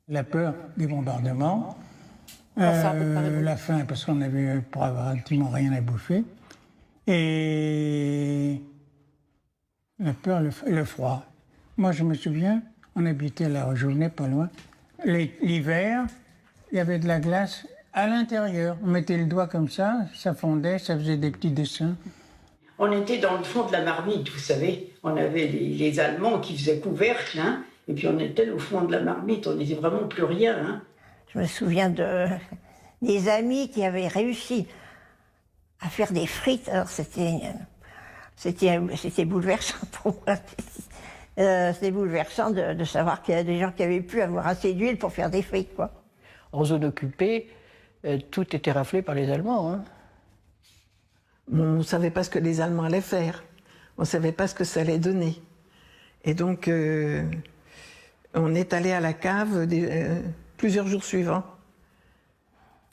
La peur des bombardements, la faim parce qu'on avait pratiquement rien à bouffer, et la peur, le froid. Moi, je me souviens, on habitait là où je venais pas loin. L'hiver, il y avait de la glace à l'intérieur. On mettait le doigt comme ça fondait, ça faisait des petits dessins. On était dans le fond de la marmite, vous savez. On avait les Allemands qui faisaient couvercle, hein, et puis on était au fond de la marmite, on n'était vraiment plus rien. Hein. Je me souviens des amis qui avaient réussi à faire des frites. Alors c'était bouleversant pour moi. C'était bouleversant de savoir qu'il y a des gens qui avaient pu avoir assez d'huile pour faire des frites, quoi. En zone occupée, tout était raflé par les Allemands. Hein. On ne savait pas ce que les Allemands allaient faire. On ne savait pas ce que ça allait donner. Et donc, on est allé à la cave plusieurs jours suivants.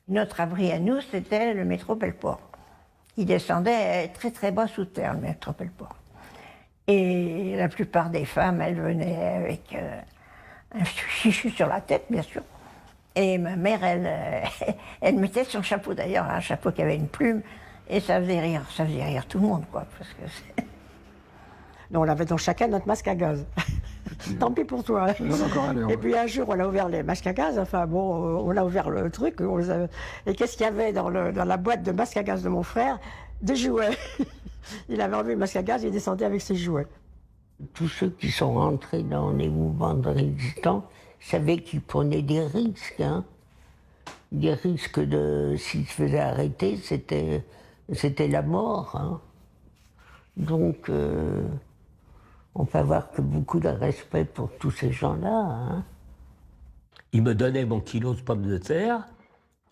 Notre abri à nous, c'était le métro Belleport. Il descendait très très bas sous terre, le métro Belleport. Et la plupart des femmes, elles venaient avec un chichu sur la tête, bien sûr. Et ma mère, elle mettait son chapeau d'ailleurs, un chapeau qui avait une plume, et ça faisait rire tout le monde, quoi. Parce que non, on avait donc chacun notre masque à gaz. Tant pis pour toi. Et puis un jour, on a ouvert les masques à gaz, enfin bon, on a ouvert le truc, et qu'est-ce qu'il y avait dans la boîte de masques à gaz de mon frère? Des jouets. Il avait enlevé le masque à gaz, il descendait avec ses jouets. Tous ceux qui sont rentrés dans les mouvements de résistants savaient qu'ils prenaient des risques. Hein. Des risques s'ils se faisaient arrêter, c'était la mort. Hein. Donc, on peut avoir que beaucoup de respect pour tous ces gens-là. Hein. Il me donnait mon kilo de pommes de terre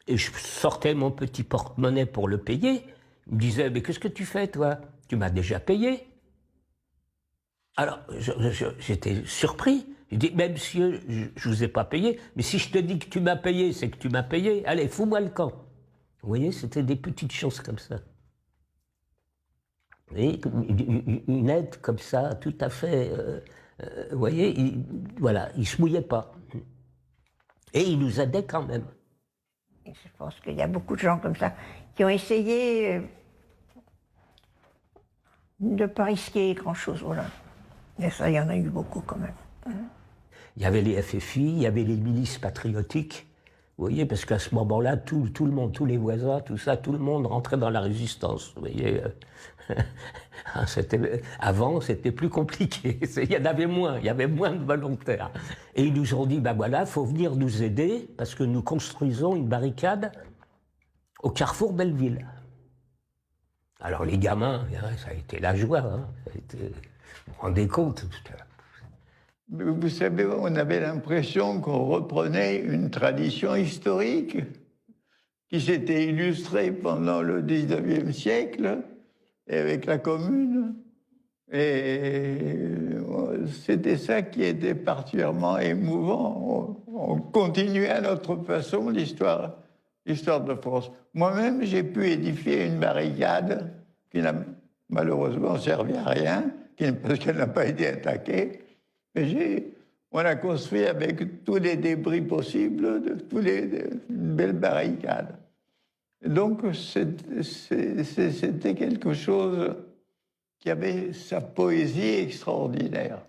et je sortais mon petit porte-monnaie pour le payer. Il me disait, mais qu'est-ce que tu fais, toi? Tu m'as déjà payé. Alors, j'étais surpris. Je dis, mais monsieur, je ne vous ai pas payé, mais si je te dis que tu m'as payé, c'est que tu m'as payé. Allez, fous-moi le camp. Vous voyez, c'était des petites choses comme ça. Et une aide comme ça, tout à fait, vous voyez, voilà, il ne se mouillait pas. Et il nous aidait quand même. je pense qu'il y a beaucoup de gens comme ça qui ont essayé de ne pas risquer grand-chose, voilà. Et ça, il y en a eu beaucoup quand même. Il y avait les FFI, il y avait les milices patriotiques, vous voyez, parce qu'à ce moment-là, tout le monde, tous les voisins, tout ça, tout le monde rentrait dans la résistance, vous voyez. Avant, c'était plus compliqué, il y en avait moins, il y avait moins de volontaires. Et ils nous ont dit, ben voilà, il faut venir nous aider, parce que nous construisons une barricade au carrefour Belleville. Alors les gamins, ça a été la joie, hein. Vous vous rendez compte? Vous savez, on avait l'impression qu'on reprenait une tradition historique qui s'était illustrée pendant le 19e siècle et avec la Commune. Et c'était ça qui était particulièrement émouvant. On continuait à notre façon l'histoire de France. Moi-même, j'ai pu édifier une barricade qui n'a malheureusement servi à rien, parce qu'elle n'a pas été attaquée. Mais on a construit avec tous les débris possibles, une belle barricade. Et donc, c'était quelque chose qui avait sa poésie extraordinaire.